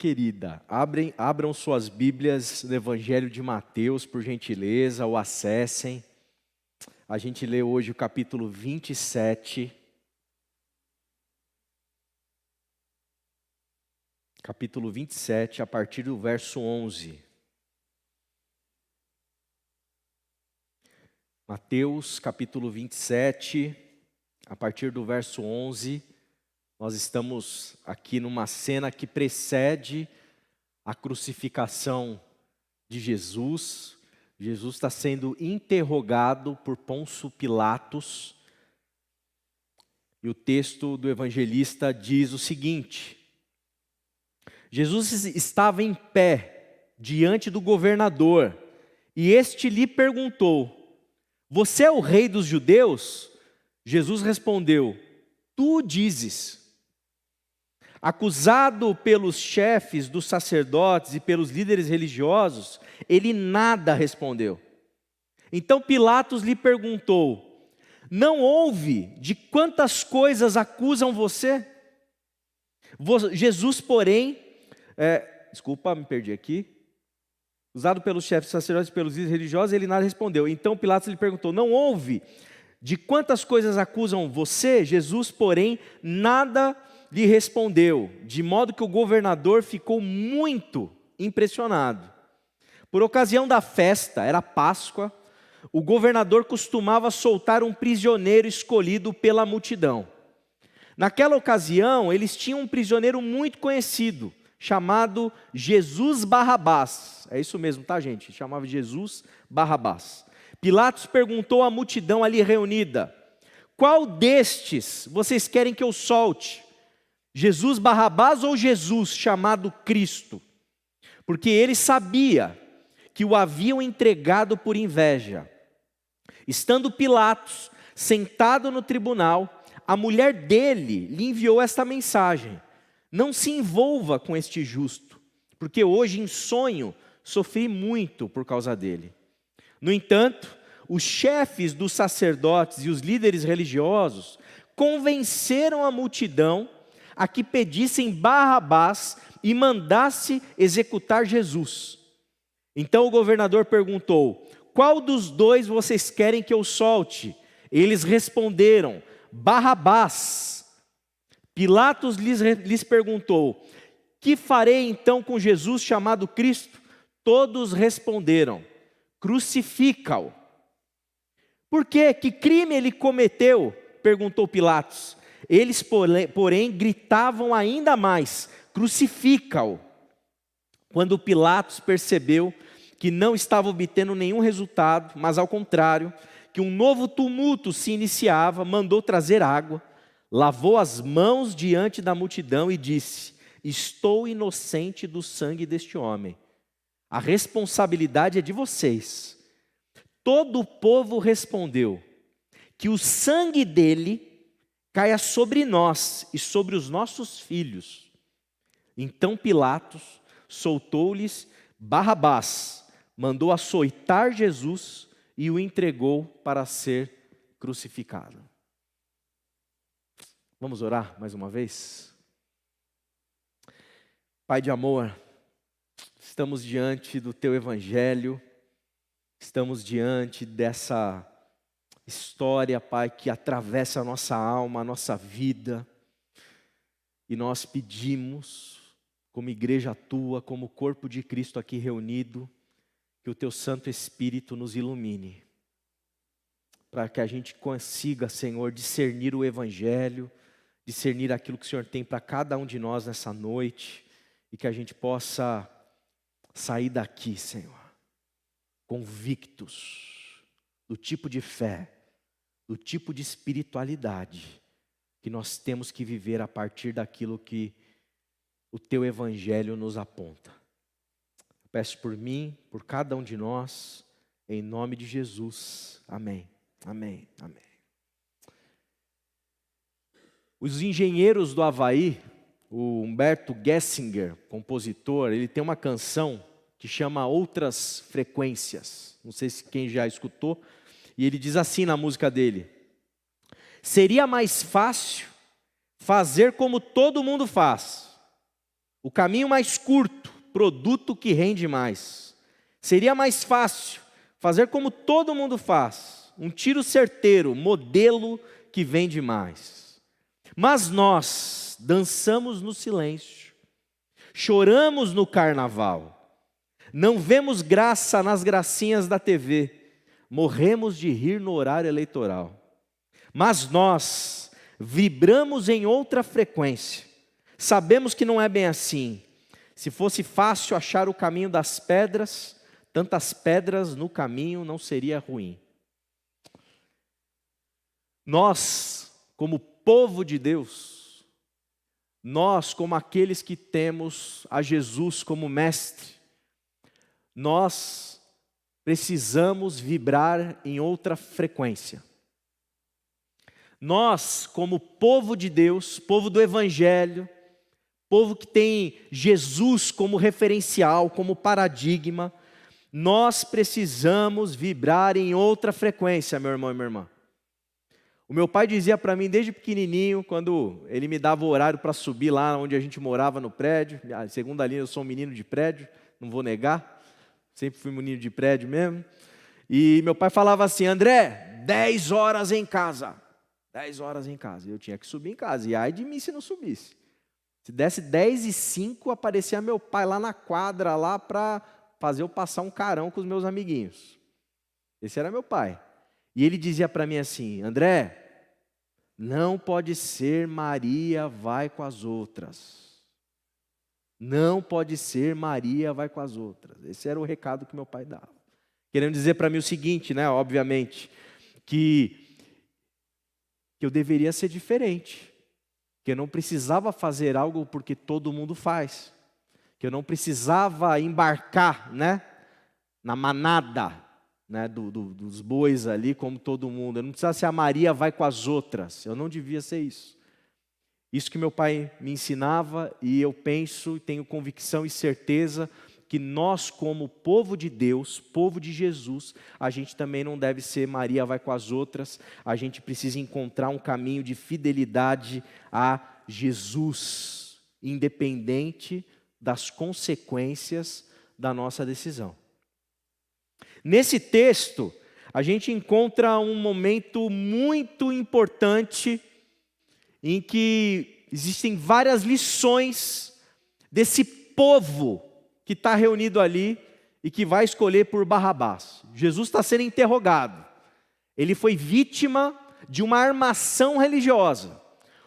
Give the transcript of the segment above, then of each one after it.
querida, abram suas Bíblias no Evangelho de Mateus, por gentileza, ou acessem. A gente lê hoje o capítulo 27. Capítulo 27, a partir do verso 11. Mateus, capítulo 27, a partir do verso 11. Nós estamos aqui numa cena que precede a crucificação de Jesus. Jesus está sendo interrogado por Pôncio Pilatos. E o texto do evangelista diz o seguinte: Jesus estava em pé diante do governador, e este lhe perguntou: "Você é o rei dos judeus?" Jesus respondeu: "Tu o dizes." Acusado pelos chefes dos sacerdotes e pelos líderes religiosos, ele nada respondeu. Então Pilatos lhe perguntou: "Não ouve de quantas coisas acusam você?" Jesus, porém, me perdi aqui. Acusado pelos chefes dos sacerdotes e pelos líderes religiosos, ele nada respondeu. Então Pilatos lhe perguntou: "Não ouve de quantas coisas acusam você?" Jesus, porém, nada lhe respondeu, de modo que o governador ficou muito impressionado. Por ocasião da festa, era Páscoa, o governador costumava soltar um prisioneiro escolhido pela multidão. Naquela ocasião, eles tinham um prisioneiro muito conhecido, chamado Jesus Barrabás. É isso mesmo, tá, gente? Chamava Jesus Barrabás. Pilatos perguntou à multidão ali reunida: "Qual destes vocês querem que eu solte? Jesus Barrabás ou Jesus chamado Cristo?" Porque ele sabia que o haviam entregado por inveja. Estando Pilatos sentado no tribunal, a mulher dele lhe enviou esta mensagem: "Não se envolva com este justo, porque hoje em sonho sofri muito por causa dele." No entanto, os chefes dos sacerdotes e os líderes religiosos convenceram a multidão a que pedissem Barrabás e mandasse executar Jesus. Então o governador perguntou: "Qual dos dois vocês querem que eu solte?" Eles responderam: "Barrabás." Pilatos lhes perguntou: "Que farei então com Jesus chamado Cristo?" Todos responderam: "Crucifica-o." "Por quê? Que crime ele cometeu?" perguntou Pilatos. Eles, porém, gritavam ainda mais: "Crucifica-o." Quando Pilatos percebeu que não estava obtendo nenhum resultado, mas ao contrário, que um novo tumulto se iniciava, mandou trazer água, lavou as mãos diante da multidão e disse: "Estou inocente do sangue deste homem. A responsabilidade é de vocês." Todo o povo respondeu: "Que o sangue dele caia sobre nós e sobre os nossos filhos." Então Pilatos soltou-lhes Barrabás, mandou açoitar Jesus e o entregou para ser crucificado. Vamos orar mais uma vez? Pai de amor, estamos diante do Teu Evangelho, estamos diante dessa história, Pai, que atravessa a nossa alma, a nossa vida, e nós pedimos, como igreja Tua, como corpo de Cristo aqui reunido, que o Teu Santo Espírito nos ilumine, para que a gente consiga, Senhor, discernir o Evangelho, discernir aquilo que o Senhor tem para cada um de nós nessa noite, e que a gente possa sair daqui, Senhor, convictos do tipo de fé, do tipo de espiritualidade que nós temos que viver a partir daquilo que o Teu Evangelho nos aponta. Peço por mim, por cada um de nós, em nome de Jesus. Amém, amém, amém. Os engenheiros do Havaí, o Humberto Gessinger, compositor, ele tem uma canção que chama Outras Frequências. Não sei se quem já escutou. E ele diz assim na música dele: "Seria mais fácil fazer como todo mundo faz, O caminho mais curto, produto que rende mais. Seria mais fácil fazer como todo mundo faz, um tiro certeiro, modelo que vende mais. Mas nós dançamos no silêncio, choramos no carnaval, não vemos graça nas gracinhas da TV, morremos de rir no horário eleitoral. Mas nós vibramos em outra frequência, sabemos que não é bem assim. Se fosse fácil achar o caminho das pedras, tantas pedras no caminho não seria ruim. Nós, como povo de Deus, nós, como aqueles que temos a Jesus como mestre, nós precisamos vibrar em outra frequência. Nós, como povo de Deus, povo do Evangelho, povo que tem Jesus como referencial, como paradigma, nós precisamos vibrar em outra frequência, meu irmão e minha irmã. O meu pai dizia para mim desde pequenininho, quando ele me dava o horário para subir lá onde a gente morava no prédio, segundo a linha eu sou um menino de prédio, não vou negar, sempre fui menino de prédio mesmo, e meu pai falava assim: André, 10 horas em casa, 10 horas em casa, e eu tinha que subir em casa, e ai de mim se não subisse. Se desse 10:05, aparecia meu pai lá na quadra, lá para fazer eu passar um carão com os meus amiguinhos. Esse era meu pai. E ele dizia para mim assim: André, não pode ser Maria vai com as outras. Não pode ser Maria vai com as outras. Esse era o recado que meu pai dava. Querendo dizer para mim o seguinte, né, obviamente, que eu deveria ser diferente. Que eu não precisava fazer algo porque todo mundo faz. Que eu não precisava embarcar, né, na manada, né, dos bois ali, como todo mundo. Eu não precisava ser a Maria vai com as outras. Eu não devia ser isso. Isso que meu pai me ensinava, e eu penso, tenho convicção e certeza que nós, como povo de Deus, povo de Jesus, a gente também não deve ser Maria vai com as outras. A gente precisa encontrar um caminho de fidelidade a Jesus, independente das consequências da nossa decisão. Nesse texto, a gente encontra um momento muito importante em que existem várias lições desse povo que está reunido ali e que vai escolher por Barrabás. Jesus está sendo interrogado. Ele foi vítima de uma armação religiosa.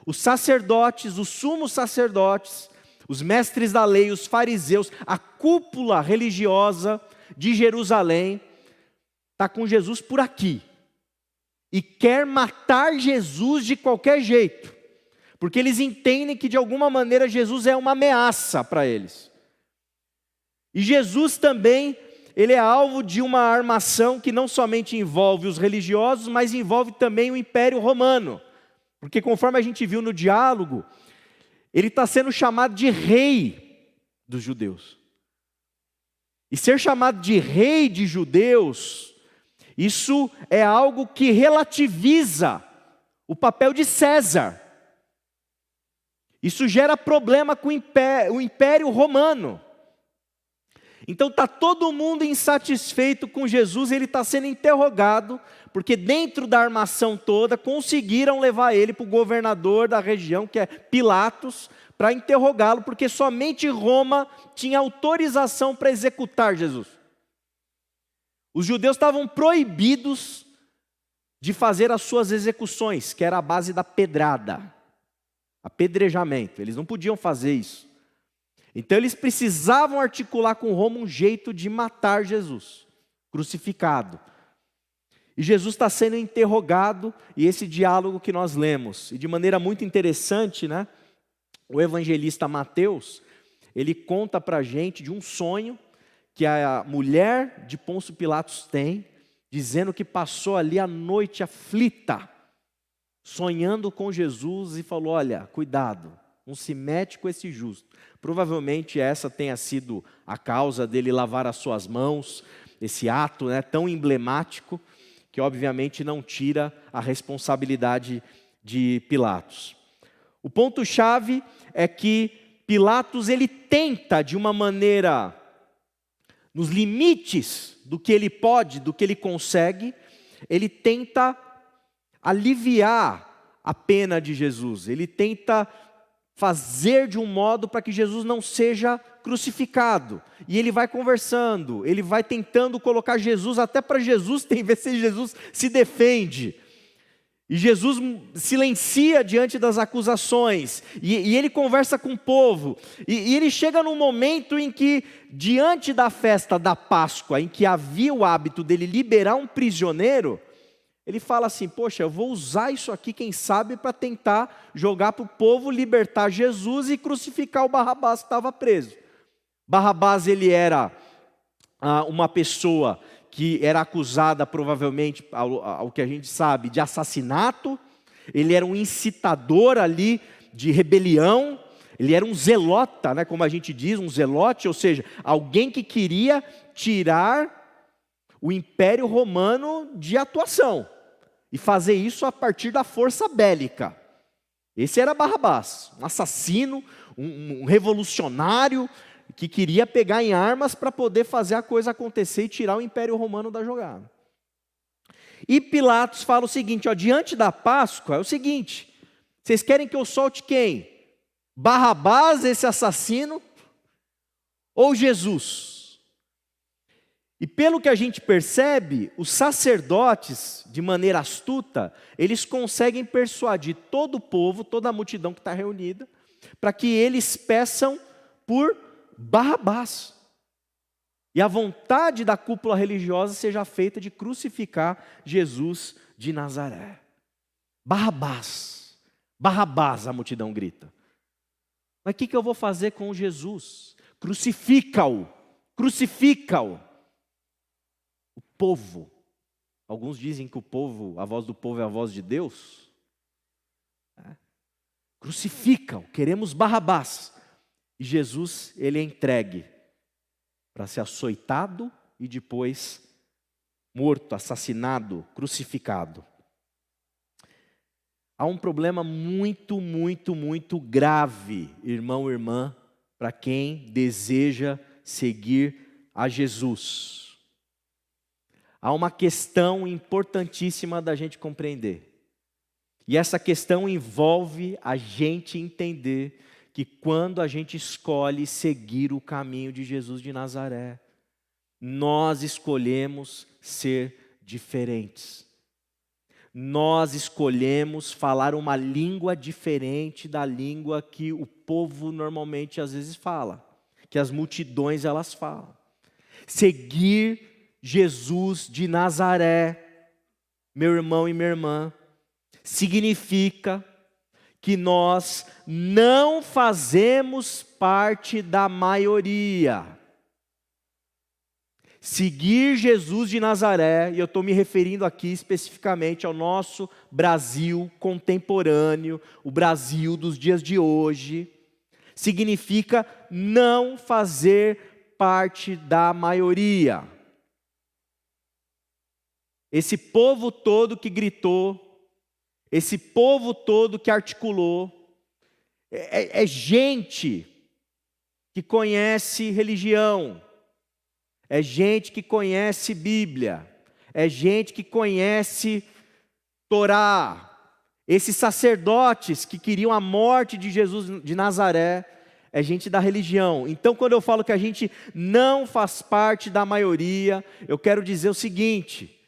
Os sacerdotes, os sumos sacerdotes, os mestres da lei, os fariseus, a cúpula religiosa de Jerusalém, está com Jesus por aqui. E quer matar Jesus de qualquer jeito. Porque eles entendem que de alguma maneira Jesus é uma ameaça para eles. E Jesus também, ele é alvo de uma armação que não somente envolve os religiosos, mas envolve também o Império Romano. Porque conforme a gente viu no diálogo, ele está sendo chamado de rei dos judeus. E ser chamado de rei de judeus, isso é algo que relativiza o papel de César. Isso gera problema com o Império Romano. Então está todo mundo insatisfeito com Jesus, ele está sendo interrogado, porque dentro da armação toda, conseguiram levar ele para o governador da região, que é Pilatos, para interrogá-lo, porque somente Roma tinha autorização para executar Jesus. Os judeus estavam proibidos de fazer as suas execuções, que era a base da pedrada, apedrejamento, eles não podiam fazer isso. Então eles precisavam articular com Roma um jeito de matar Jesus, crucificado. E Jesus está sendo interrogado, e esse diálogo que nós lemos, e de maneira muito interessante, né? O evangelista Mateus, ele conta para a gente de um sonho que a mulher de Pôncio Pilatos tem, dizendo que passou ali a noite aflita, sonhando com Jesus, e falou: olha, cuidado, não se mete com esse justo. Provavelmente essa tenha sido a causa dele lavar as suas mãos, esse ato, né, tão emblemático, que obviamente não tira a responsabilidade de Pilatos. O ponto-chave é que Pilatos, ele tenta de uma maneira, nos limites do que ele pode, do que ele consegue, ele tenta aliviar a pena de Jesus. Ele tenta fazer de um modo para que Jesus não seja crucificado. E ele vai conversando, ele vai tentando colocar Jesus, até para Jesus, ver se Jesus se defende. E Jesus silencia diante das acusações, e ele conversa com o povo, e ele chega num momento em que, diante da festa da Páscoa, em que havia o hábito dele liberar um prisioneiro, ele fala assim: poxa, eu vou usar isso aqui, quem sabe, para tentar jogar para o povo, libertar Jesus e crucificar o Barrabás que estava preso. Barrabás, ele era uma pessoa que era acusada, provavelmente, ao que a gente sabe, de assassinato. Ele era um incitador ali de rebelião. Ele era um zelota, né, como a gente diz, um zelote, ou seja, alguém que queria tirar o Império Romano de atuação, e fazer isso a partir da força bélica. Esse era Barrabás, um assassino, um revolucionário, que queria pegar em armas para poder fazer a coisa acontecer e tirar o Império Romano da jogada. E Pilatos fala o seguinte, diante da Páscoa, é o seguinte: vocês querem que eu solte quem? Barrabás, esse assassino, ou Jesus? E pelo que a gente percebe, os sacerdotes, de maneira astuta, eles conseguem persuadir todo o povo, toda a multidão que está reunida, para que eles peçam por Barrabás. E a vontade da cúpula religiosa seja feita de crucificar Jesus de Nazaré. Barrabás, Barrabás, a multidão grita. Mas o que eu vou fazer com Jesus? Crucifica-o, crucifica-o. O povo, alguns dizem que a voz do povo é a voz de Deus. Crucifica-o, queremos Barrabás. E Jesus, ele é entregue para ser açoitado e depois morto, assassinado, crucificado. Há um problema muito, muito, muito grave, irmão e irmã, para quem deseja seguir a Jesus. Há uma questão importantíssima da gente compreender. E essa questão envolve a gente entender que quando a gente escolhe seguir o caminho de Jesus de Nazaré, nós escolhemos ser diferentes. Nós escolhemos falar uma língua diferente da língua que o povo normalmente às vezes fala, que as multidões elas falam. Seguir Jesus de Nazaré, meu irmão e minha irmã, significa que nós não fazemos parte da maioria. Seguir Jesus de Nazaré, e eu estou me referindo aqui especificamente ao nosso Brasil contemporâneo, o Brasil dos dias de hoje, significa não fazer parte da maioria. Esse povo todo que gritou, esse povo todo que articulou, é gente que conhece religião, é gente que conhece Bíblia, é gente que conhece Torá. Esses sacerdotes que queriam a morte de Jesus de Nazaré, é gente da religião. Então, quando eu falo que a gente não faz parte da maioria, eu quero dizer o seguinte: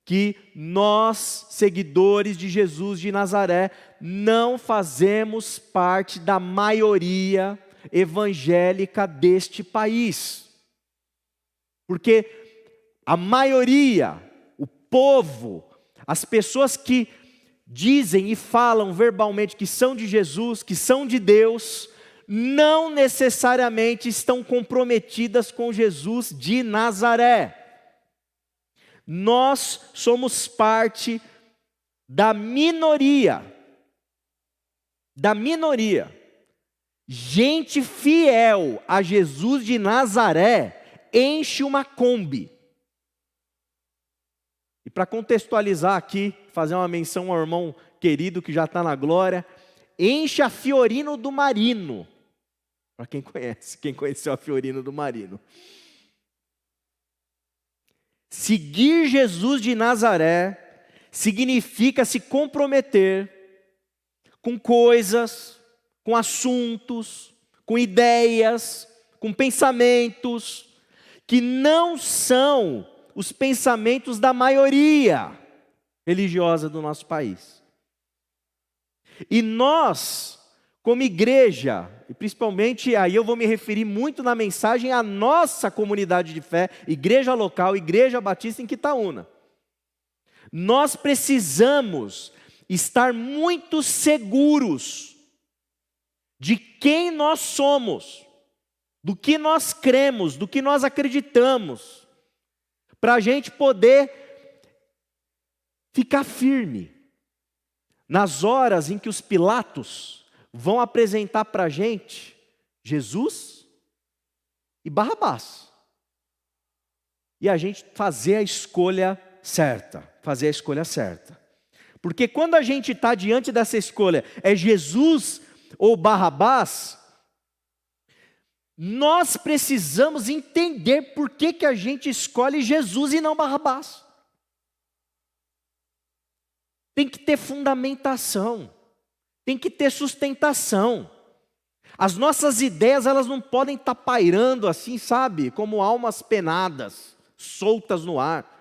que nós, seguidores de Jesus de Nazaré, não fazemos parte da maioria evangélica deste país. Porque a maioria, o povo, as pessoas que dizem e falam verbalmente que são de Jesus, que são de Deus, não necessariamente estão comprometidas com Jesus de Nazaré. Nós somos parte da minoria. Gente fiel a Jesus de Nazaré enche uma Kombi. E para contextualizar aqui, fazer uma menção ao irmão querido que já está na glória, enche a Fiorino do Marino. Para quem conhece, quem conheceu a Fiorino do Marino. Seguir Jesus de Nazaré significa se comprometer com coisas, com assuntos, com ideias, com pensamentos que não são os pensamentos da maioria religiosa do nosso país. E nós, como igreja, e principalmente aí eu vou me referir muito na mensagem à nossa comunidade de fé, igreja local, Igreja Batista em Quitaúna. Nós precisamos estar muito seguros de quem nós somos, do que nós cremos, do que nós acreditamos, para a gente poder ficar firme nas horas em que os Pilatos vão apresentar para a gente Jesus e Barrabás. E a gente fazer a escolha certa. Porque quando a gente está diante dessa escolha, é Jesus ou Barrabás, nós precisamos entender por que a gente escolhe Jesus e não Barrabás. Tem que ter fundamentação. Tem que ter sustentação. As nossas ideias, elas não podem estar pairando assim, sabe? Como almas penadas, soltas no ar.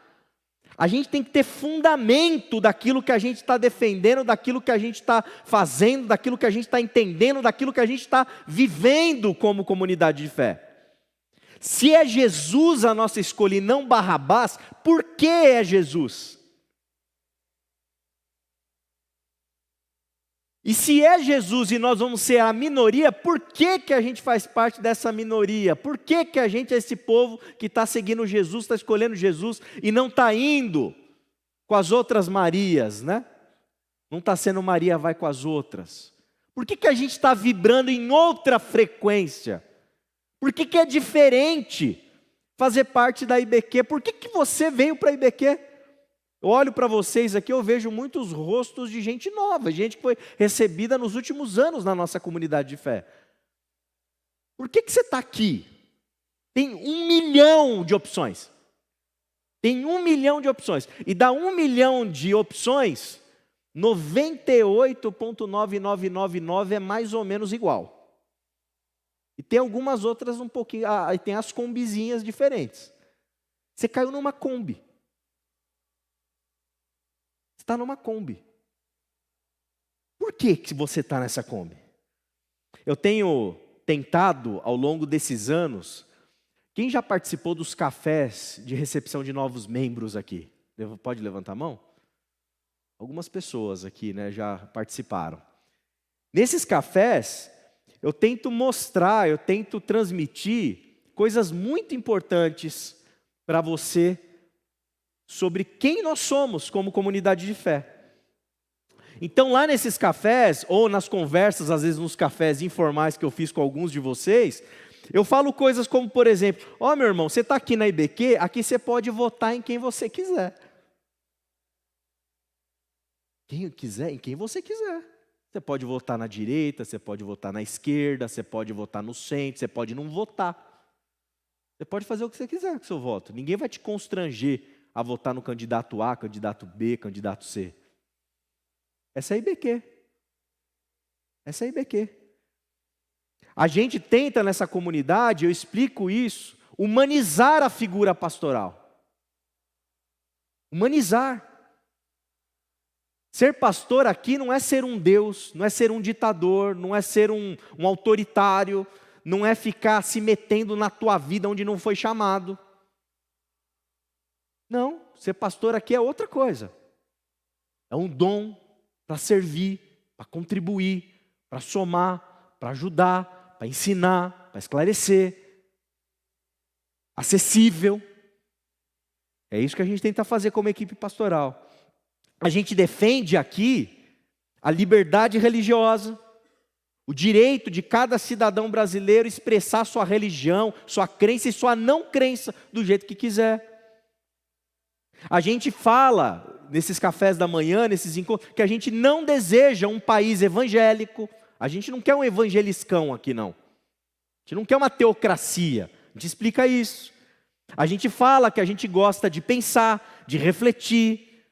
A gente tem que ter fundamento daquilo que a gente está defendendo, daquilo que a gente está fazendo, daquilo que a gente está entendendo, daquilo que a gente está vivendo como comunidade de fé. Se é Jesus a nossa escolha e não Barrabás, por que é Jesus? E se é Jesus e nós vamos ser a minoria, por que a gente faz parte dessa minoria? Por que a gente é esse povo que está seguindo Jesus, está escolhendo Jesus e não está indo com as outras Marias, né? Não está sendo Maria, vai com as outras. Por que a gente está vibrando em outra frequência? Por que é diferente fazer parte da IBQ? Por que você veio para a IBQ? Eu olho para vocês aqui, eu vejo muitos rostos de gente nova, gente que foi recebida nos últimos anos na nossa comunidade de fé. Por que você está aqui? Tem 1 milhão de opções. Tem 1 milhão de opções. E da 1 milhão de opções, 98,9999 é mais ou menos igual. E tem algumas outras um pouquinho, tem as combizinhas diferentes. Você caiu numa Kombi. Está numa Kombi. Por que você está nessa Kombi? Eu tenho tentado, ao longo desses anos, quem já participou dos cafés de recepção de novos membros aqui? Pode levantar a mão? Algumas pessoas aqui, né, já participaram. Nesses cafés, eu tento mostrar, eu tento transmitir coisas muito importantes para você, sobre quem nós somos como comunidade de fé. Então lá nesses cafés, ou nas conversas, às vezes nos cafés informais que eu fiz com alguns de vocês, eu falo coisas como, por exemplo, meu irmão, você está aqui na IBQ, aqui você pode votar em quem você quiser. Quem quiser, em quem você quiser. Você pode votar na direita, você pode votar na esquerda, você pode votar no centro, você pode não votar. Você pode fazer o que você quiser com o seu voto. Ninguém vai te constranger a votar no candidato A, candidato B, candidato C. Essa é a IBQ. Essa é a IBQ. A gente tenta nessa comunidade, eu explico isso, humanizar a figura pastoral. Humanizar. Ser pastor aqui não é ser um Deus, não é ser um ditador, não é ser um autoritário, não é ficar se metendo na tua vida onde não foi chamado. Não, ser pastor aqui é outra coisa. É um dom para servir, para contribuir, para somar, para ajudar, para ensinar, para esclarecer. Acessível. É isso que a gente tenta fazer como equipe pastoral. A gente defende aqui a liberdade religiosa, o direito de cada cidadão brasileiro expressar sua religião, sua crença e sua não crença do jeito que quiser. A gente fala, nesses cafés da manhã, nesses encontros, que a gente não deseja um país evangélico. A gente não quer um evangeliscão aqui, não. gente não quer uma teocracia, a gente explica isso. A gente fala que a gente gosta de pensar, de refletir.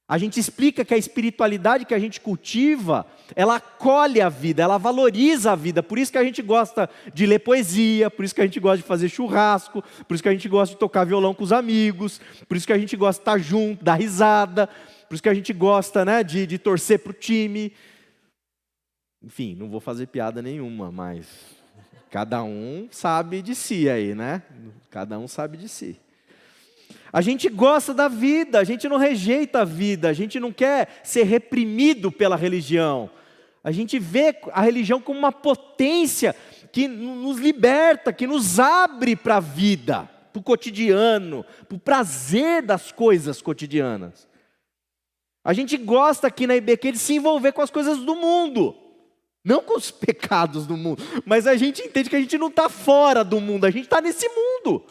A gente explica que a espiritualidade que a gente cultiva, ela acolhe a vida, ela valoriza a vida. Por isso que a gente gosta de ler poesia, por isso que a gente gosta de fazer churrasco, por isso que a gente gosta de tocar violão com os amigos, por isso que a gente gosta de estar junto, dar risada, por isso que a gente gosta, né, de torcer para o time. Enfim, não vou fazer piada nenhuma, mas cada um sabe de si aí, né? Cada um sabe de si. A gente gosta da vida, a gente não rejeita a vida, a gente não quer ser reprimido pela religião. A gente vê a religião como uma potência que nos liberta, que nos abre para a vida, para o cotidiano, para o prazer das coisas cotidianas. A gente gosta aqui na IBQ de se envolver com as coisas do mundo, não com os pecados do mundo, mas a gente entende que a gente não está fora do mundo, a gente está nesse mundo.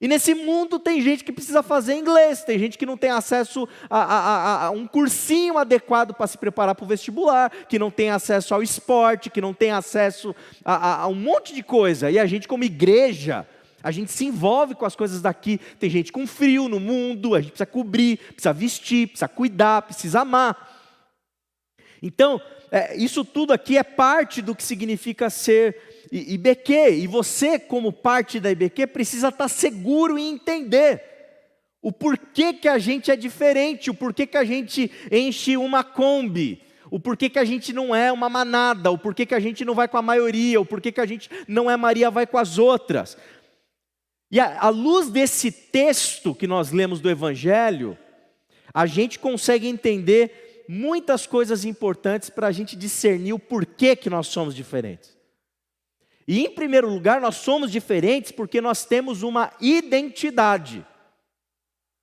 E nesse mundo tem gente que precisa fazer inglês, tem gente que não tem acesso a um cursinho adequado para se preparar para o vestibular, que não tem acesso ao esporte, que não tem acesso a um monte de coisa. E a gente como igreja, a gente se envolve com as coisas daqui. Tem gente com frio no mundo, a gente precisa cobrir, precisa vestir, precisa cuidar, precisa amar. Então, isso tudo aqui é parte do que significa ser IBQ, e você como parte da IBQ precisa estar seguro e entender o porquê que a gente é diferente, o porquê que a gente enche uma Kombi, o porquê que a gente não é uma manada, o porquê que a gente não vai com a maioria, o porquê que a gente não é Maria vai com as outras. E à luz desse texto que nós lemos do Evangelho, a gente consegue entender muitas coisas importantes para a gente discernir o porquê que nós somos diferentes. E em primeiro lugar, nós somos diferentes porque nós temos uma identidade.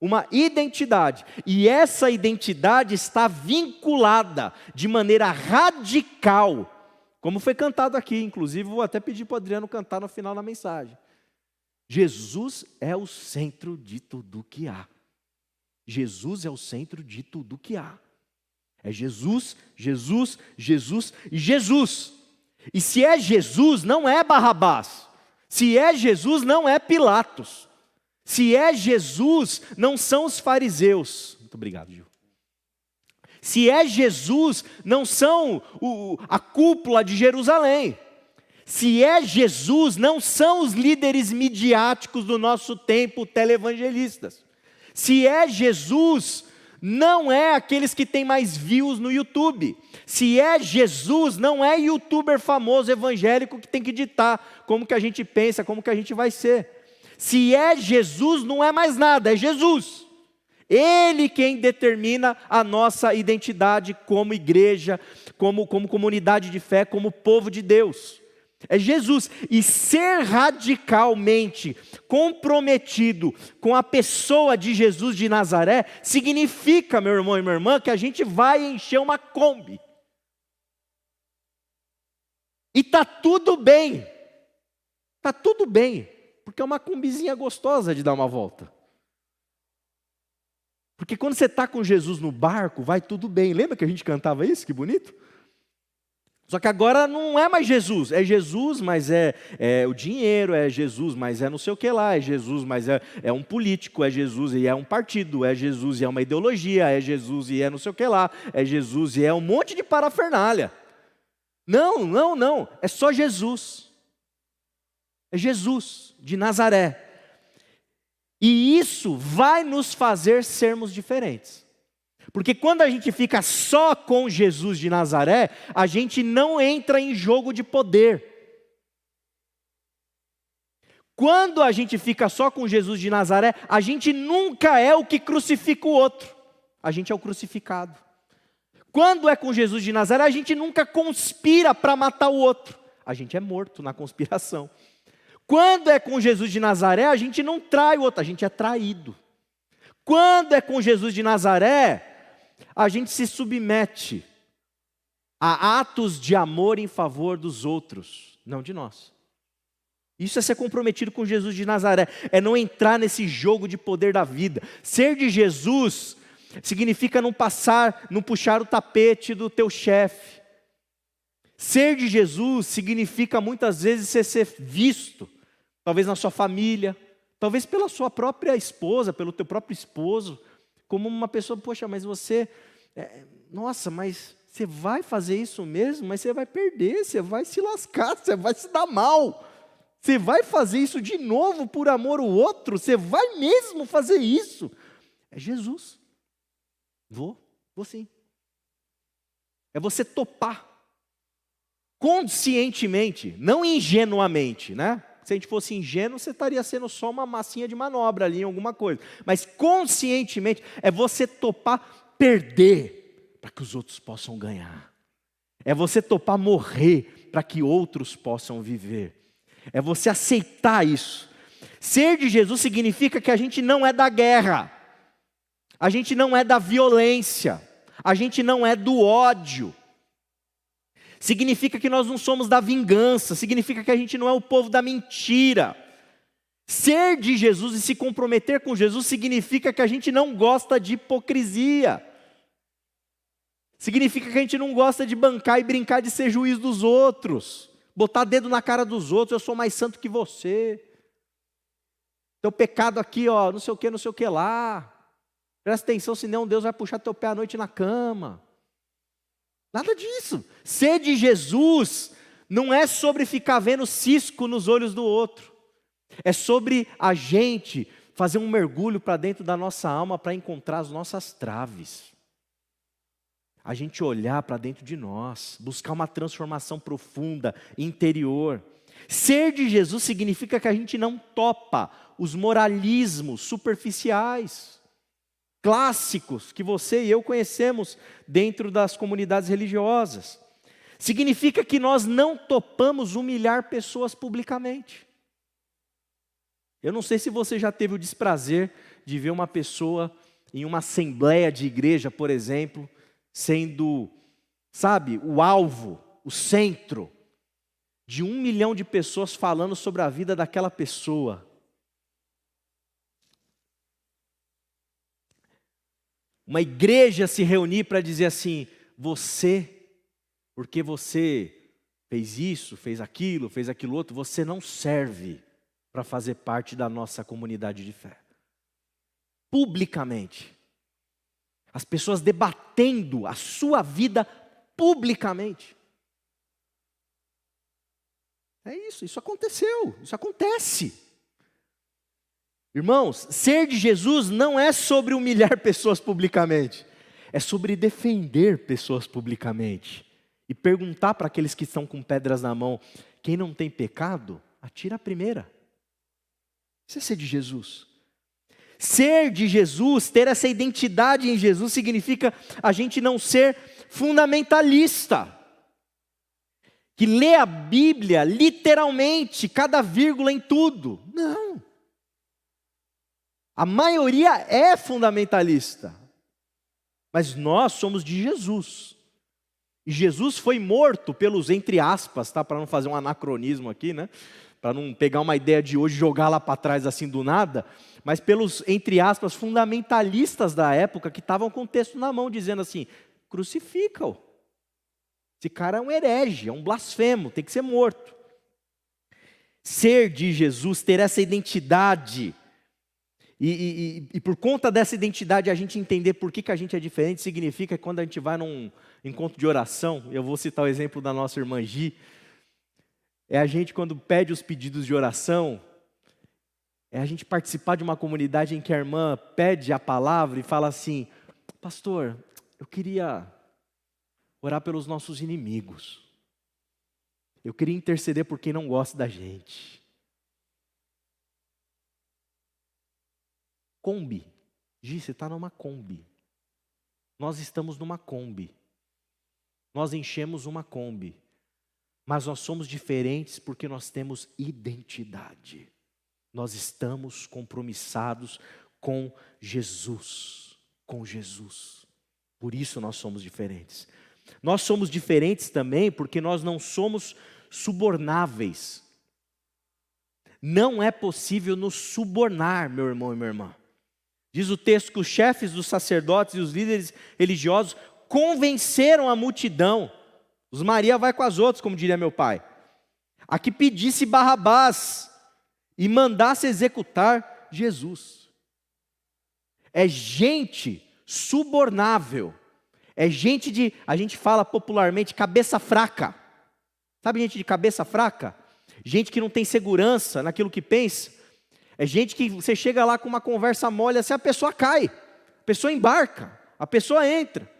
Uma identidade. E essa identidade está vinculada de maneira radical, como foi cantado aqui, inclusive vou até pedir para o Adriano cantar no final da mensagem. Jesus é o centro de tudo que há. Jesus é o centro de tudo que há. É Jesus, Jesus, Jesus e Jesus. E se é Jesus, não é Barrabás. Se é Jesus, não é Pilatos. Se é Jesus, não são os fariseus. Muito obrigado, Gil. Se é Jesus, não são a cúpula de Jerusalém. Se é Jesus, não são os líderes midiáticos do nosso tempo, televangelistas. Se é Jesus, não é aqueles que têm mais views no YouTube. Se é Jesus, não é youtuber famoso evangélico que tem que ditar como que a gente pensa, como que a gente vai ser. Se é Jesus, não é mais nada, é Jesus. Ele quem determina a nossa identidade como igreja, como comunidade de fé, como povo de Deus. É Jesus. E ser radicalmente comprometido com a pessoa de Jesus de Nazaré significa, meu irmão e minha irmã, que a gente vai encher uma Kombi. E está tudo bem. Está tudo bem. Porque é uma Kombizinha gostosa de dar uma volta. Porque quando você está com Jesus no barco, vai tudo bem. Lembra que a gente cantava isso? Que bonito. Só que agora não é mais Jesus, é Jesus, mas é o dinheiro, é Jesus, mas é não sei o que lá, é Jesus, mas é um político, é Jesus e é um partido, é Jesus e é uma ideologia, é Jesus e é não sei o que lá, é Jesus e é um monte de parafernália. Não, não, não, é só Jesus. É Jesus de Nazaré. E isso vai nos fazer sermos diferentes. Porque quando a gente fica só com Jesus de Nazaré, a gente não entra em jogo de poder. Quando a gente fica só com Jesus de Nazaré, a gente nunca é o que crucifica o outro. A gente é o crucificado. Quando é com Jesus de Nazaré, a gente nunca conspira para matar o outro. A gente é morto na conspiração. Quando é com Jesus de Nazaré, a gente não trai o outro, a gente é traído. Quando é com Jesus de Nazaré, a gente se submete a atos de amor em favor dos outros, não de nós. Isso é ser comprometido com Jesus de Nazaré, é não entrar nesse jogo de poder da vida. Ser de Jesus significa não puxar o tapete do teu chefe. Ser de Jesus significa muitas vezes você ser visto, talvez na sua família, talvez pela sua própria esposa, pelo teu próprio esposo, como uma pessoa, poxa, mas você, nossa, mas você vai fazer isso mesmo? Mas você vai perder, você vai se lascar, você vai se dar mal. Você vai fazer isso de novo por amor ao outro? Você vai mesmo fazer isso? É Jesus. Vou sim. É você topar. Conscientemente, não ingenuamente, né? Se a gente fosse ingênuo, você estaria sendo só uma massinha de manobra ali em alguma coisa. Mas conscientemente, é você topar perder para que os outros possam ganhar. É você topar morrer para que outros possam viver. É você aceitar isso. Ser de Jesus significa que a gente não é da guerra. A gente não é da violência. A gente não é do ódio. Significa que nós não somos da vingança. Significa que a gente não é o povo da mentira. Ser de Jesus e se comprometer com Jesus significa que a gente não gosta de hipocrisia. Significa que a gente não gosta de bancar e brincar de ser juiz dos outros. Botar dedo na cara dos outros, eu sou mais santo que você. Teu pecado aqui, ó, não sei o que lá. Presta atenção, senão Deus vai puxar teu pé à noite na cama. Nada disso. Ser de Jesus não é sobre ficar vendo cisco nos olhos do outro. É sobre a gente fazer um mergulho para dentro da nossa alma para encontrar as nossas traves. A gente olhar para dentro de nós, buscar uma transformação profunda, interior. Ser de Jesus significa que a gente não topa os moralismos superficiais, clássicos, que você e eu conhecemos dentro das comunidades religiosas. Significa que nós não topamos humilhar pessoas publicamente. Eu não sei se você já teve o desprazer de ver uma pessoa em uma assembleia de igreja, por exemplo, sendo, sabe, o alvo, o centro de 1 milhão de pessoas falando sobre a vida daquela pessoa. Uma igreja se reunir para dizer assim, você, porque você fez isso, fez aquilo outro, você não serve para fazer parte da nossa comunidade de fé. Publicamente. As pessoas debatendo a sua vida publicamente. É isso aconteceu, isso acontece. Irmãos, ser de Jesus não é sobre humilhar pessoas publicamente, é sobre defender pessoas publicamente. E perguntar para aqueles que estão com pedras na mão, quem não tem pecado, atira a primeira. Isso é ser de Jesus. Ser de Jesus, ter essa identidade em Jesus, significa a gente não ser fundamentalista, que lê a Bíblia literalmente, cada vírgula em tudo. Não. A maioria é fundamentalista, mas nós somos de Jesus. E Jesus foi morto pelos, entre aspas, tá? Para não fazer um anacronismo aqui, né? Para não pegar uma ideia de hoje e jogar lá para trás assim do nada, mas pelos, entre aspas, fundamentalistas da época que estavam com o texto na mão, dizendo assim, crucifica-o. Esse cara é um herege, é um blasfemo, tem que ser morto. Ser de Jesus, ter essa identidade, e por conta dessa identidade a gente entender por que a gente é diferente, significa que quando a gente vai num encontro de oração, eu vou citar o exemplo da nossa irmã Gi, é a gente quando pede os pedidos de oração, é a gente participar de uma comunidade em que a irmã pede a palavra e fala assim, pastor, eu queria orar pelos nossos inimigos, eu queria interceder por quem não gosta da gente. Kombi, Gi, você está numa Kombi, nós estamos numa Kombi, nós enchemos uma Kombi, mas nós somos diferentes porque nós temos identidade. Nós estamos compromissados com Jesus. Com Jesus. Por isso nós somos diferentes. Nós somos diferentes também porque nós não somos subornáveis. Não é possível nos subornar, meu irmão e minha irmã. Diz o texto que os chefes dos sacerdotes e os líderes religiosos convenceram a multidão Os Maria vai com as outras, como diria meu pai. A que pedisse Barrabás e mandasse executar Jesus. É gente subornável. É gente a gente fala popularmente, cabeça fraca. Sabe gente de cabeça fraca? Gente que não tem segurança naquilo que pensa. É gente que você chega lá com uma conversa mole, assim a pessoa cai, a pessoa embarca, a pessoa entra.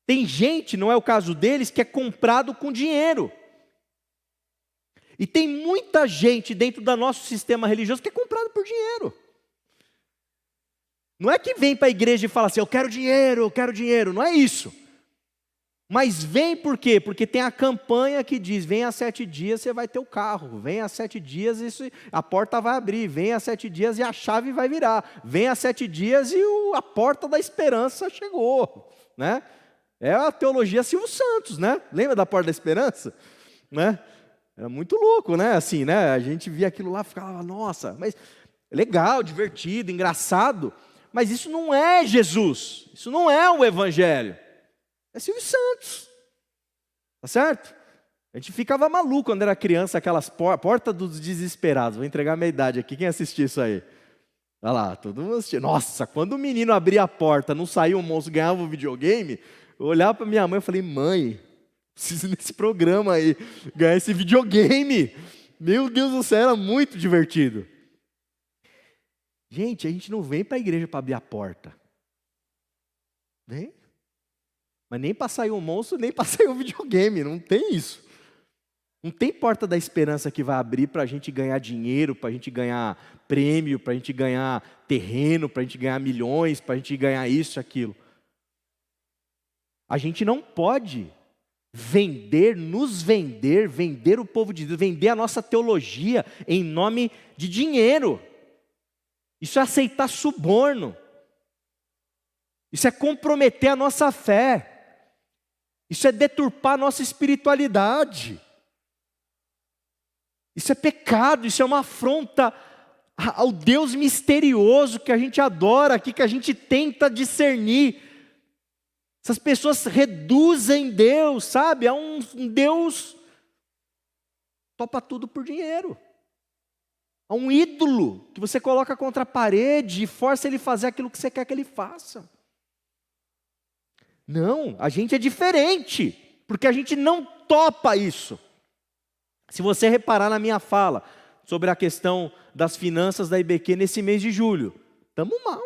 Tem gente, não é o caso deles, que é comprado com dinheiro. E tem muita gente dentro do nosso sistema religioso que é comprado por dinheiro. Não é que vem para a igreja e fala assim, eu quero dinheiro, não é isso. Mas vem por quê? Porque tem a campanha que diz, vem a 7 dias você vai ter o carro, vem a 7 dias a porta vai abrir, vem a 7 dias e a chave vai virar, vem a 7 dias e a porta da esperança chegou, né? É a teologia Silvio Santos, né? Lembra da porta da esperança? Né? Era muito louco, né? Assim, né? A gente via aquilo lá e ficava, nossa, mas legal, divertido, engraçado, mas isso não é Jesus, isso não é o Evangelho. É Silvio Santos, tá certo? A gente ficava maluco quando era criança, aquelas portas dos desesperados. Vou entregar a minha idade aqui, quem assistiu isso aí? Olha lá, todo mundo assistiu. Nossa, quando o menino abria a porta, não saía um monstro, ganhava um videogame, eu olhava para minha mãe e falei, mãe, preciso nesse programa aí, ganhar esse videogame. Meu Deus do céu, era muito divertido. Gente, a gente não vem para a igreja para abrir a porta. Vem. Mas nem para sair um monstro, nem para sair um videogame, não tem isso. Não tem porta da esperança que vai abrir para a gente ganhar dinheiro, para a gente ganhar prêmio, para a gente ganhar terreno, para a gente ganhar milhões, para a gente ganhar isso, aquilo. A gente não pode vender o povo de Deus, vender a nossa teologia em nome de dinheiro. Isso é aceitar suborno. Isso é comprometer a nossa fé. Isso é deturpar a nossa espiritualidade. Isso é pecado, isso é uma afronta ao Deus misterioso que a gente adora aqui, que a gente tenta discernir. Essas pessoas reduzem Deus, sabe, a um Deus topa tudo por dinheiro. A um ídolo que você coloca contra a parede e força ele a fazer aquilo que você quer que ele faça. Não, a gente é diferente, porque a gente não topa isso. Se você reparar na minha fala sobre a questão das finanças da IBQ nesse mês de julho, estamos mal.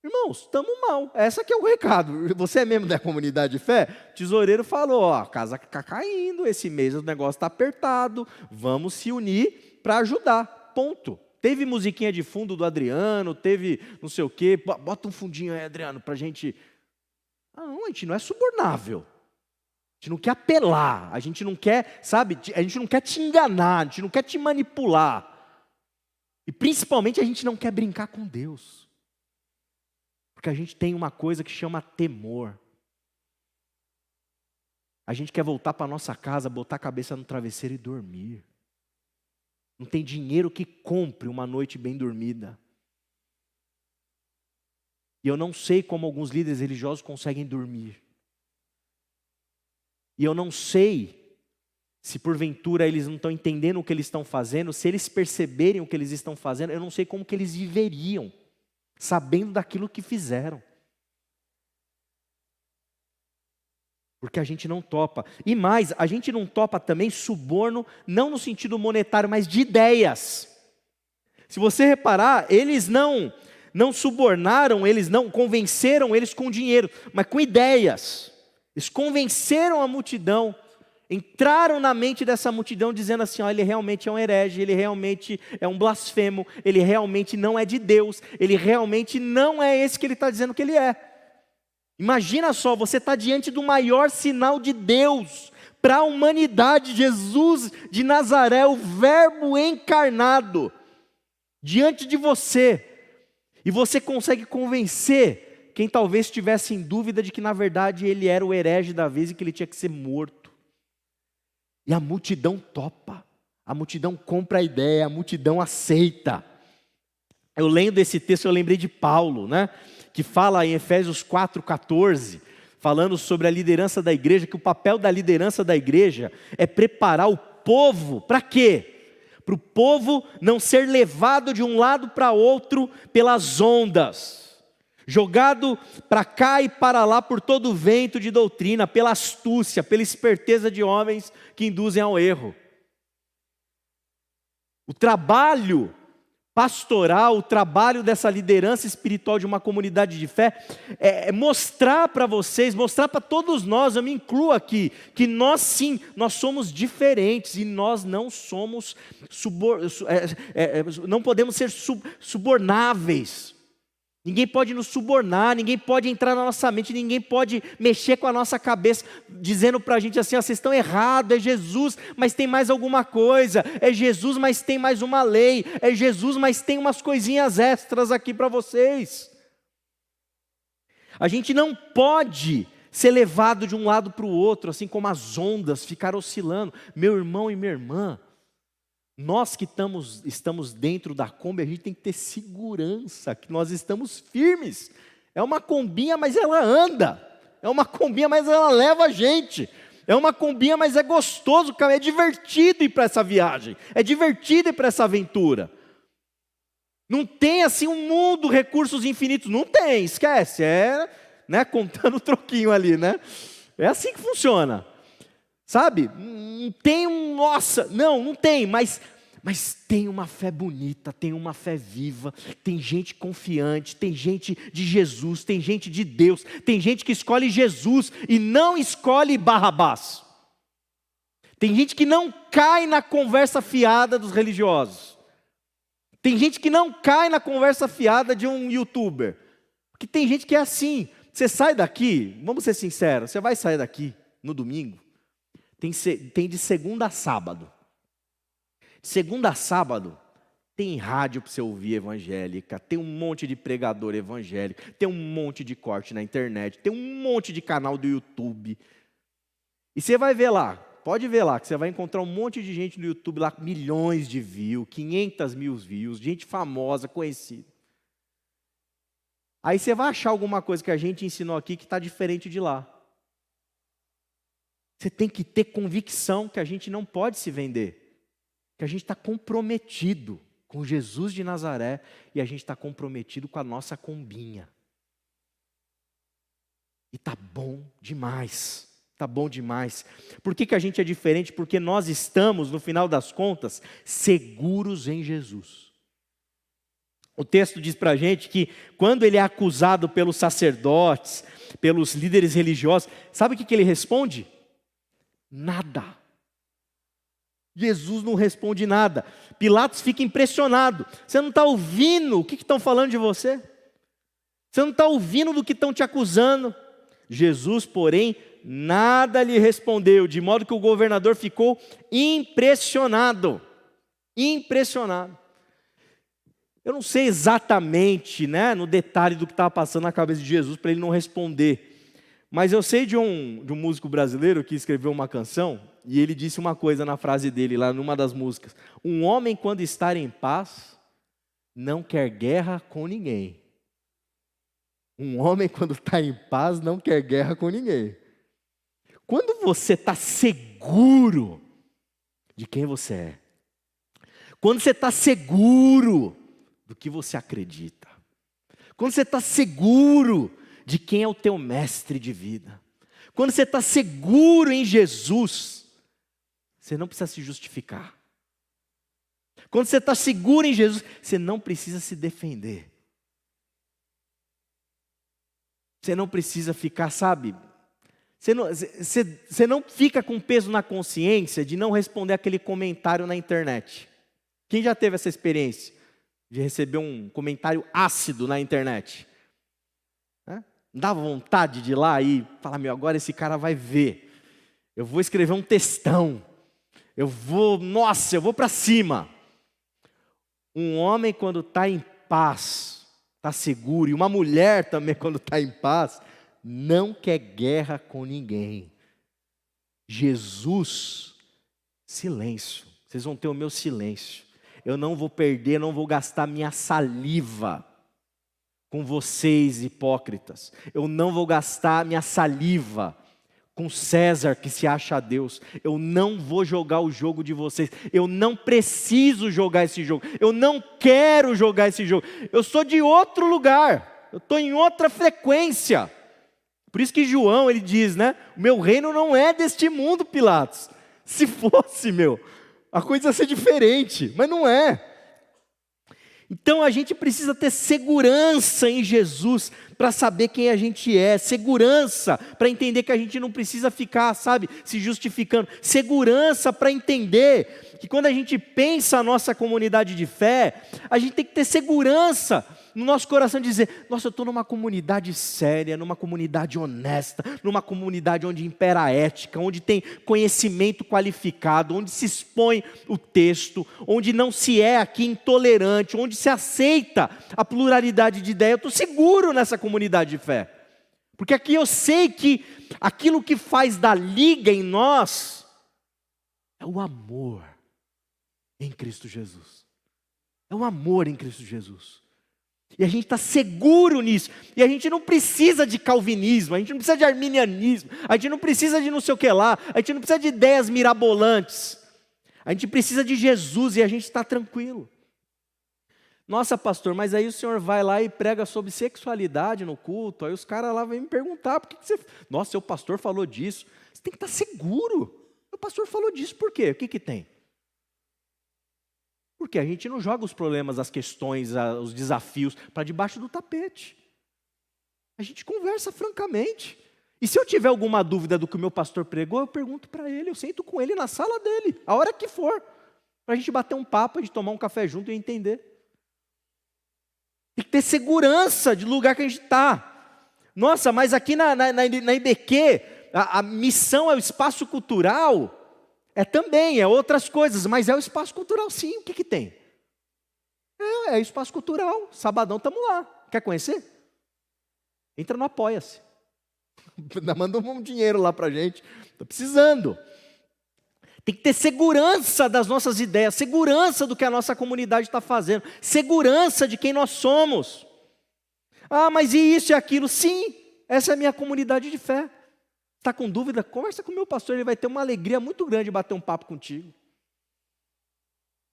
Irmãos, estamos mal. Essa que é o recado. Você é membro da comunidade de fé? O tesoureiro falou, ó, a casa está caindo, esse mês o negócio está apertado, vamos se unir para ajudar, ponto. Teve musiquinha de fundo do Adriano, teve não sei o quê, bota um fundinho aí, Adriano, para a gente... Não, a gente não é subornável. A gente não quer apelar, a gente não quer, sabe, a gente não quer te enganar, a gente não quer te manipular. E principalmente a gente não quer brincar com Deus. Porque a gente tem uma coisa que chama temor. A gente quer voltar para a nossa casa, botar a cabeça no travesseiro e dormir. Não tem dinheiro que compre uma noite bem dormida. E eu não sei como alguns líderes religiosos conseguem dormir. E eu não sei se porventura eles não estão entendendo o que eles estão fazendo, se eles perceberem o que eles estão fazendo, eu não sei como que eles viveriam, sabendo daquilo que fizeram. Porque a gente não topa. E mais, a gente não topa também suborno, não no sentido monetário, mas de ideias. Se você reparar, eles não subornaram, eles não convenceram eles com dinheiro, mas com ideias. Eles convenceram a multidão, entraram na mente dessa multidão dizendo assim, ele realmente é um herege, ele realmente é um blasfemo, ele realmente não é de Deus, ele realmente não é esse que ele está dizendo que ele é. Imagina só, você está diante do maior sinal de Deus para a humanidade, Jesus de Nazaré, o Verbo encarnado, diante de você, e você consegue convencer quem talvez estivesse em dúvida de que na verdade ele era o herege da vez e que ele tinha que ser morto. E a multidão topa, a multidão compra a ideia, a multidão aceita. Eu lendo esse texto, eu lembrei de Paulo, né? Que fala em Efésios 4,14, falando sobre a liderança da igreja, que o papel da liderança da igreja é preparar o povo, para quê? Para o povo não ser levado de um lado para outro pelas ondas, jogado para cá e para lá por todo o vento de doutrina, pela astúcia, pela esperteza de homens que induzem ao erro. O trabalho pastoral, o trabalho dessa liderança espiritual de uma comunidade de fé, é mostrar para vocês, mostrar para todos nós, eu me incluo aqui, que nós sim, nós somos diferentes e nós não somos, não podemos ser subornáveis. Ninguém pode nos subornar, ninguém pode entrar na nossa mente, ninguém pode mexer com a nossa cabeça, dizendo para a gente assim, vocês estão errados, é Jesus, mas tem mais alguma coisa, é Jesus, mas tem mais uma lei, é Jesus, mas tem umas coisinhas extras aqui para vocês. A gente não pode ser levado de um lado para o outro, assim como as ondas, ficar oscilando. Meu irmão e minha irmã, nós que estamos dentro da Kombi, a gente tem que ter segurança, que nós estamos firmes. É uma combinha, mas ela anda. É uma combinha, mas ela leva a gente. É uma combinha, mas é gostoso, é divertido ir para essa viagem. É divertido ir para essa aventura. Não tem assim um mundo, recursos infinitos. Não tem, esquece. Contando o troquinho ali, né? É assim que funciona. Sabe? Não tem não tem, mas tem uma fé bonita, tem uma fé viva, tem gente confiante, tem gente de Jesus, tem gente de Deus, tem gente que escolhe Jesus e não escolhe Barrabás. Tem gente que não cai na conversa fiada dos religiosos. Tem gente que não cai na conversa fiada de um youtuber. Porque tem gente que é assim, você sai daqui, vamos ser sinceros, você vai sair daqui no domingo, tem de segunda a sábado. Segunda a sábado, tem rádio para você ouvir evangélica, tem um monte de pregador evangélico, tem um monte de corte na internet, tem um monte de canal do YouTube. E você vai ver lá, pode ver lá, que você vai encontrar um monte de gente no YouTube lá, milhões de views, 500 mil views, gente famosa, conhecida. Aí você vai achar alguma coisa que a gente ensinou aqui que está diferente de lá. Você tem que ter convicção que a gente não pode se vender, que a gente está comprometido com Jesus de Nazaré e a gente está comprometido com a nossa combinha. E tá bom demais, tá bom demais. Por que a gente é diferente? Porque nós estamos, no final das contas, seguros em Jesus. O texto diz para a gente que quando ele é acusado pelos sacerdotes, pelos líderes religiosos, sabe o que ele responde? Nada. Jesus não responde nada. Pilatos fica impressionado. Você não está ouvindo o que estão falando de você? Você não está ouvindo do que estão te acusando? Jesus, porém, nada lhe respondeu, de modo que o governador ficou impressionado. Impressionado. Eu não sei exatamente, no detalhe do que estava passando na cabeça de Jesus para ele não responder. Mas eu sei de um músico brasileiro que escreveu uma canção, e ele disse uma coisa na frase dele, lá numa das músicas. Um homem, quando está em paz, não quer guerra com ninguém. Um homem, quando está em paz, não quer guerra com ninguém. Quando você está seguro de quem você é, quando você está seguro do que você acredita, quando você está seguro de quem é o teu mestre de vida, quando você está seguro em Jesus, você não precisa se justificar. Quando você está seguro em Jesus, você não precisa se defender. Você não precisa ficar, você não fica com peso na consciência de não responder aquele comentário na internet. Quem já teve essa experiência de receber um comentário ácido na internet? Dá vontade de ir lá e falar, agora esse cara vai ver. Eu vou escrever um textão. Eu vou para cima. Um homem quando está em paz, está seguro, e uma mulher também quando está em paz, não quer guerra com ninguém. Jesus, silêncio. Vocês vão ter o meu silêncio. Eu não vou perder, não vou gastar minha saliva com vocês, hipócritas. Eu não vou gastar minha saliva com César, que se acha Deus. Eu não vou jogar o jogo de vocês. Eu não preciso jogar esse jogo. Eu não quero jogar esse jogo. Eu sou de outro lugar. Eu estou em outra frequência. Por isso que João, ele diz, né? O meu reino não é deste mundo, Pilatos. Se fosse, a coisa ia ser diferente, mas não é. Então a gente precisa ter segurança em Jesus para saber quem a gente é, segurança para entender que a gente não precisa ficar, se justificando, segurança para entender que quando a gente pensa a nossa comunidade de fé, a gente tem que ter segurança no nosso coração de dizer, nossa, eu estou numa comunidade séria, numa comunidade honesta, numa comunidade onde impera a ética, onde tem conhecimento qualificado, onde se expõe o texto, onde não se é aqui intolerante, onde se aceita a pluralidade de ideias. Eu estou seguro nessa comunidade de fé, porque aqui eu sei que aquilo que faz da liga em nós é o amor em Cristo Jesus. É o amor em Cristo Jesus. E a gente está seguro nisso. E a gente não precisa de calvinismo, a gente não precisa de arminianismo, a gente não precisa de não sei o que lá, a gente não precisa de ideias mirabolantes. A gente precisa de Jesus e a gente está tranquilo. Nossa, pastor, mas aí o senhor vai lá e prega sobre sexualidade no culto, aí os caras lá vêm me perguntar, por que você... Nossa, seu pastor falou disso. Você tem que estar seguro. O pastor falou disso, por quê? O que tem? Porque a gente não joga os problemas, as questões, os desafios para debaixo do tapete. A gente conversa francamente. E se eu tiver alguma dúvida do que o meu pastor pregou, eu pergunto para ele, eu sento com ele na sala dele, a hora que for, para a gente bater um papo, a gente tomar um café junto e entender. Tem que ter segurança de lugar que a gente está. Nossa, mas aqui na IBQ, a missão é o espaço cultural. É outras coisas, mas é o espaço cultural sim, o que tem? É o espaço cultural, sabadão estamos lá, quer conhecer? Entra no Apoia-se, manda um dinheiro lá para a gente, estou precisando. Tem que ter segurança das nossas ideias, segurança do que a nossa comunidade está fazendo, segurança de quem nós somos. Ah, mas e isso e aquilo? Sim, essa é a minha comunidade de fé. Está com dúvida? Conversa com o meu pastor, ele vai ter uma alegria muito grande de bater um papo contigo.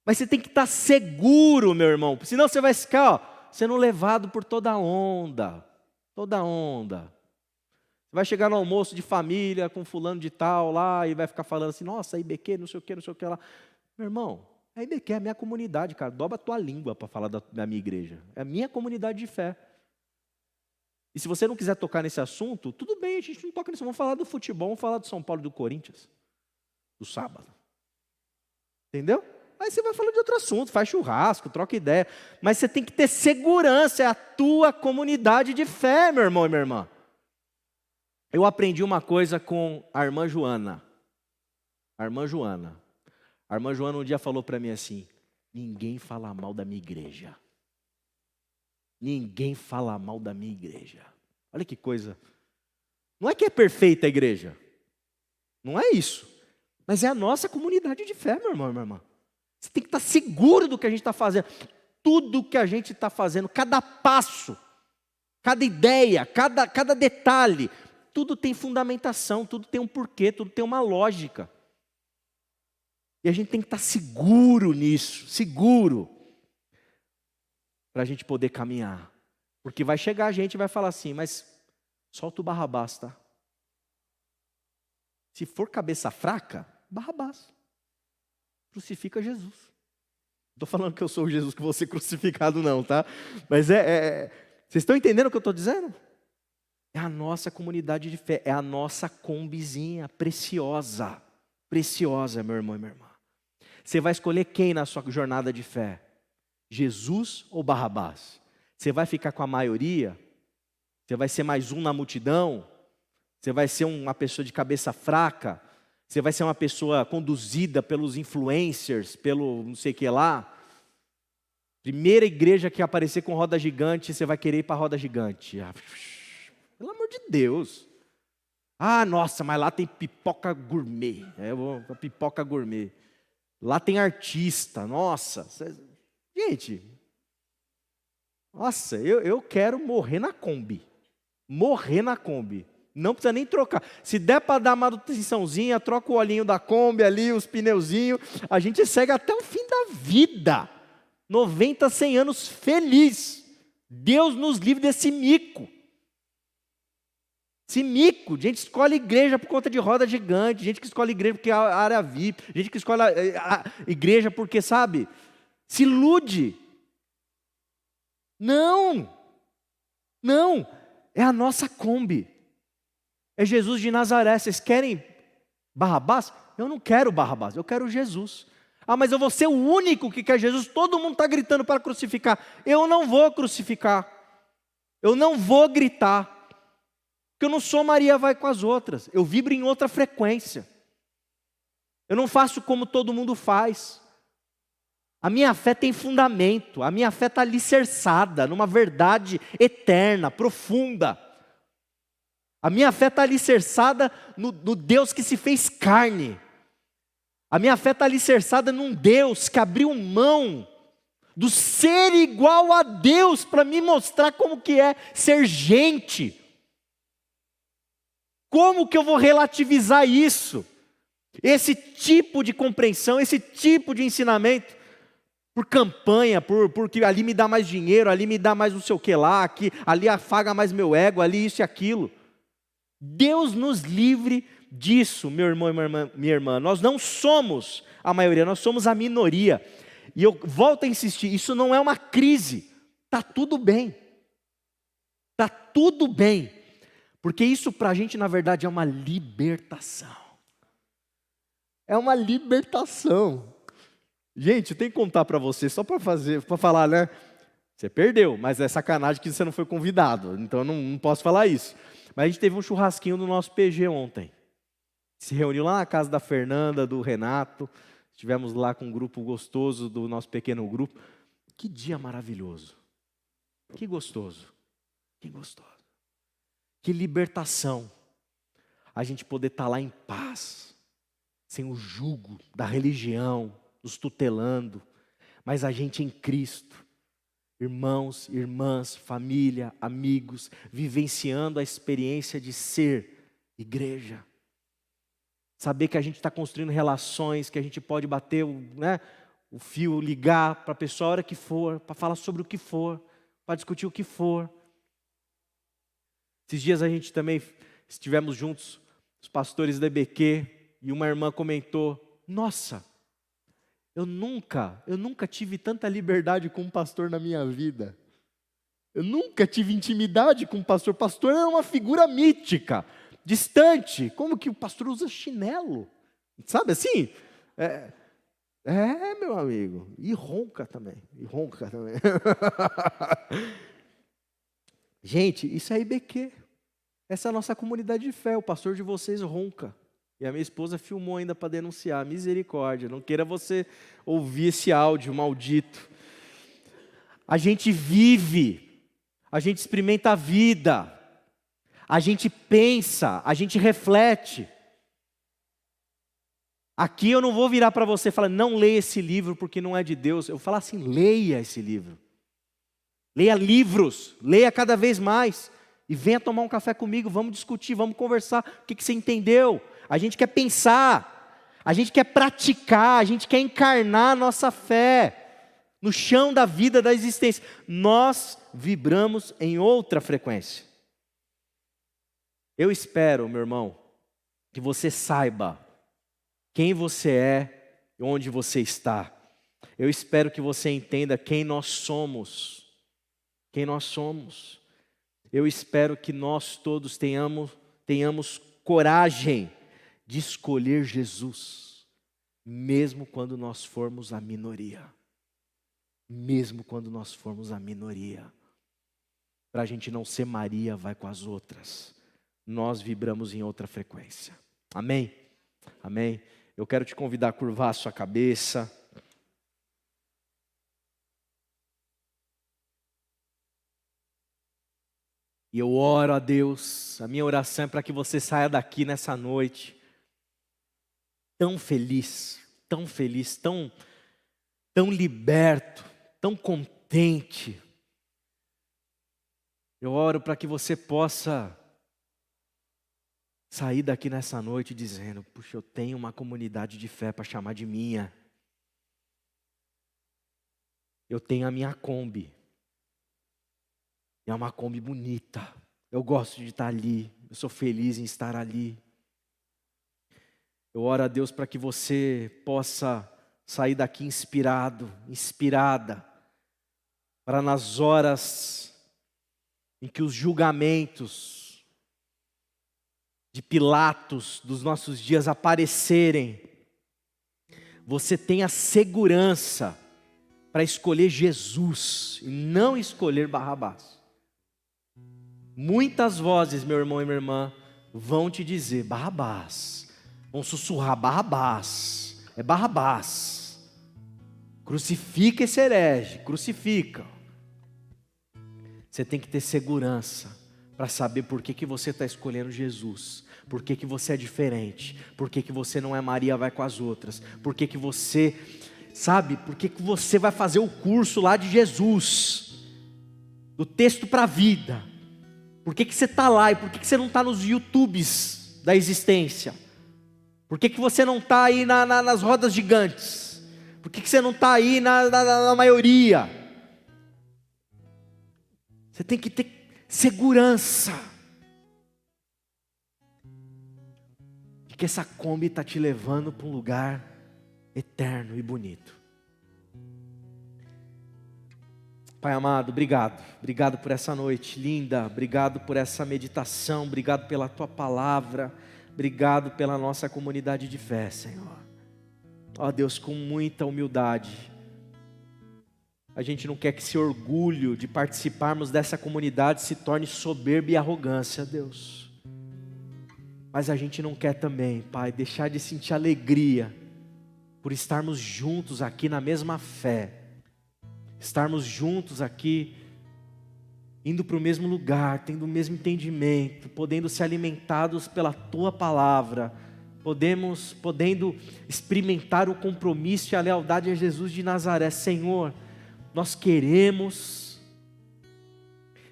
Mas você tem que estar seguro, meu irmão, senão você vai ficar sendo levado por toda onda. Toda onda. Você vai chegar no almoço de família com fulano de tal lá e vai ficar falando assim, nossa, IBQ, não sei o que lá. Meu irmão, a IBQ é a minha comunidade, cara. Dobra a tua língua para falar da minha igreja. É a minha comunidade de fé. E se você não quiser tocar nesse assunto, tudo bem, a gente não toca nisso. Vamos falar do futebol, vamos falar do São Paulo e do Corinthians. Do sábado. Entendeu? Aí você vai falar de outro assunto, faz churrasco, troca ideia. Mas você tem que ter segurança, é a tua comunidade de fé, meu irmão e minha irmã. Eu aprendi uma coisa com a irmã Joana. A irmã Joana um dia falou para mim assim, ninguém fala mal da minha igreja. Ninguém fala mal da minha igreja. Olha que coisa. Não é que é perfeita a igreja. Não é isso. Mas é a nossa comunidade de fé, meu irmão e minha irmã. Você tem que estar seguro do que a gente está fazendo. Tudo que a gente está fazendo, cada passo, cada ideia, cada detalhe, tudo tem fundamentação, tudo tem um porquê, tudo tem uma lógica. E a gente tem que estar seguro nisso, seguro. Para a gente poder caminhar. Porque vai chegar a gente e vai falar assim, mas solta o Barrabás, tá? Se for cabeça fraca, Barrabás. Crucifica Jesus. Não estou falando que eu sou o Jesus que vou ser crucificado não, tá? Mas vocês estão entendendo o que eu estou dizendo? É a nossa comunidade de fé, é a nossa combizinha preciosa. Preciosa, meu irmão e minha irmã. Você vai escolher quem na sua jornada de fé? Jesus ou Barrabás? Você vai ficar com a maioria? Você vai ser mais um na multidão? Você vai ser uma pessoa de cabeça fraca? Você vai ser uma pessoa conduzida pelos influencers, pelo não sei o que lá? Primeira igreja que aparecer com roda gigante, você vai querer ir para a roda gigante. Pelo amor de Deus. Ah, nossa, mas lá tem pipoca gourmet. Eu vou para pipoca gourmet. Lá tem artista, nossa. Gente, Nossa, eu quero morrer na Kombi. Morrer na Kombi. Não precisa nem trocar. Se der para dar manutençãozinha, troca o olhinho da Kombi ali, os pneuzinhos. A gente segue até o fim da vida. 90, 100 anos feliz. Deus nos livre desse mico. Esse mico. Gente que escolhe igreja por conta de roda gigante. Gente que escolhe igreja porque é a área VIP. Gente que escolhe a igreja porque, sabe, se ilude. Não. Não. É a nossa Kombi. É Jesus de Nazaré. Vocês querem Barrabás? Eu não quero Barrabás, eu quero Jesus. Ah, mas eu vou ser o único que quer Jesus. Todo mundo está gritando para crucificar. Eu não vou crucificar. Eu não vou gritar. Porque eu não sou Maria vai com as outras. Eu vibro em outra frequência. Eu não faço como todo mundo faz. A minha fé tem fundamento. A minha fé está alicerçada numa verdade eterna, profunda. A minha fé está alicerçada no Deus que se fez carne. A minha fé está alicerçada num Deus que abriu mão do ser igual a Deus para me mostrar como que é ser gente. Como que eu vou relativizar isso? Esse tipo de compreensão, esse tipo de ensinamento, por campanha, porque ali me dá mais dinheiro, ali me dá mais não sei o que lá, aqui, ali afaga mais meu ego, ali isso e aquilo. Deus nos livre disso, meu irmão e minha irmã. Nós não somos a maioria, nós somos a minoria. E eu volto a insistir, isso não é uma crise. Está tudo bem. Está tudo bem. Porque isso para a gente, na verdade, é uma libertação. É uma libertação. Gente, eu tenho que contar para você, só para falar, né? Você perdeu, mas é sacanagem que você não foi convidado. Então eu não posso falar isso. Mas a gente teve um churrasquinho no nosso PG ontem. Se reuniu lá na casa da Fernanda, do Renato. Estivemos lá com um grupo gostoso do nosso pequeno grupo. Que dia maravilhoso. Que gostoso. Que gostoso. Que libertação. A gente poder estar lá em paz. Sem o jugo da religião nos tutelando. Mas a gente em Cristo. Irmãos, irmãs, família, amigos, vivenciando a experiência de ser igreja. Saber que a gente está construindo relações, que a gente pode bater o fio, ligar para a pessoa a hora que for, para falar sobre o que for, para discutir o que for. Esses dias a gente também estivemos juntos, os pastores da EBQ, e uma irmã comentou, nossa, eu nunca tive tanta liberdade com um pastor na minha vida. Eu nunca tive intimidade com um pastor. O pastor era uma figura mítica, distante. Como que o pastor usa chinelo? Sabe assim? Meu amigo. E ronca também. Gente, isso é IBQ. Essa é a nossa comunidade de fé. O pastor de vocês ronca. E a minha esposa filmou ainda para denunciar. Misericórdia, não queira você ouvir esse áudio maldito. A gente vive, a gente experimenta a vida, a gente pensa, a gente reflete. Aqui eu não vou virar para você e falar, não leia esse livro porque não é de Deus. Eu vou falar assim, leia esse livro. Leia livros, leia cada vez mais. E venha tomar um café comigo, vamos discutir, vamos conversar. O que você entendeu? A gente quer pensar, a gente quer praticar, a gente quer encarnar a nossa fé no chão da vida, da existência. Nós vibramos em outra frequência. Eu espero, meu irmão, que você saiba quem você é e onde você está. Eu espero que você entenda quem nós somos. Quem nós somos. Eu espero que nós todos tenhamos coragem de escolher Jesus, mesmo quando nós formos a minoria. Mesmo quando nós formos a minoria. Para a gente não ser Maria, vai com as outras. Nós vibramos em outra frequência. Amém? Amém? Eu quero te convidar a curvar a sua cabeça. E eu oro a Deus, a minha oração é para que você saia daqui nessa noite tão feliz, tão liberto, tão contente, Eu oro para que você possa sair daqui nessa noite dizendo: puxa, eu tenho uma comunidade de fé para chamar de minha. Eu tenho a minha Kombi. É uma Kombi bonita. Eu gosto de estar ali. Eu sou feliz em estar ali. Eu oro a Deus para que você possa sair daqui inspirado, inspirada, para nas horas em que os julgamentos de Pilatos dos nossos dias aparecerem, você tenha segurança para escolher Jesus e não escolher Barrabás. Muitas vozes, meu irmão e minha irmã, vão te dizer Barrabás, vão sussurrar Barrabás, é Barrabás, crucifica esse herege, crucifica. Você tem que ter segurança para saber por que você está escolhendo Jesus, por que você é diferente, por que você não é Maria vai com as outras, por que você, sabe, por que você vai fazer o curso lá de Jesus, do texto para a vida, por que você está lá e por que você não está nos YouTubes da existência, por que você não está aí nas rodas gigantes, por que você não está aí na maioria. Você tem que ter segurança de que essa Kombi está te levando para um lugar eterno e bonito. Pai amado, obrigado. Obrigado por essa noite linda. Obrigado por essa meditação. Obrigado pela Tua palavra. Obrigado pela nossa comunidade de fé, Senhor. Ó Deus, com muita humildade. A gente não quer que esse orgulho de participarmos dessa comunidade se torne soberba e arrogância, Deus. Mas a gente não quer também, Pai, deixar de sentir alegria por estarmos juntos aqui na mesma fé. Estarmos juntos aqui, indo para o mesmo lugar, tendo o mesmo entendimento, podendo ser alimentados pela Tua palavra, podendo experimentar o compromisso e a lealdade a Jesus de Nazaré. Senhor, nós queremos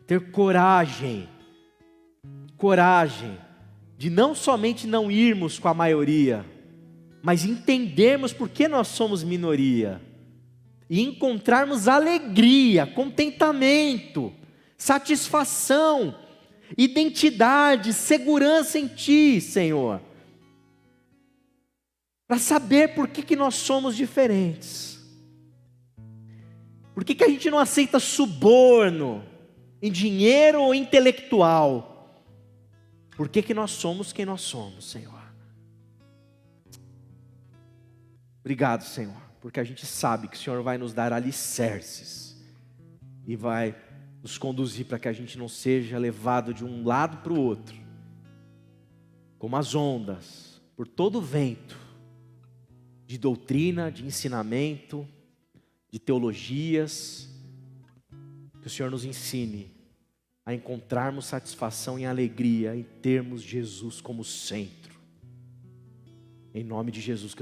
ter coragem de não somente não irmos com a maioria, mas entendermos por que nós somos minoria, e encontrarmos alegria, contentamento, satisfação, identidade, segurança em Ti, Senhor, para saber por que nós somos diferentes, por que a gente não aceita suborno em dinheiro ou intelectual, por que nós somos quem nós somos, Senhor. Obrigado, Senhor, porque a gente sabe que o Senhor vai nos dar alicerces e vai nos conduzir para que a gente não seja levado de um lado para o outro, como as ondas, por todo o vento de doutrina, de ensinamento, de teologias. Que o Senhor nos ensine a encontrarmos satisfação e alegria em termos Jesus como centro. Em nome de Jesus.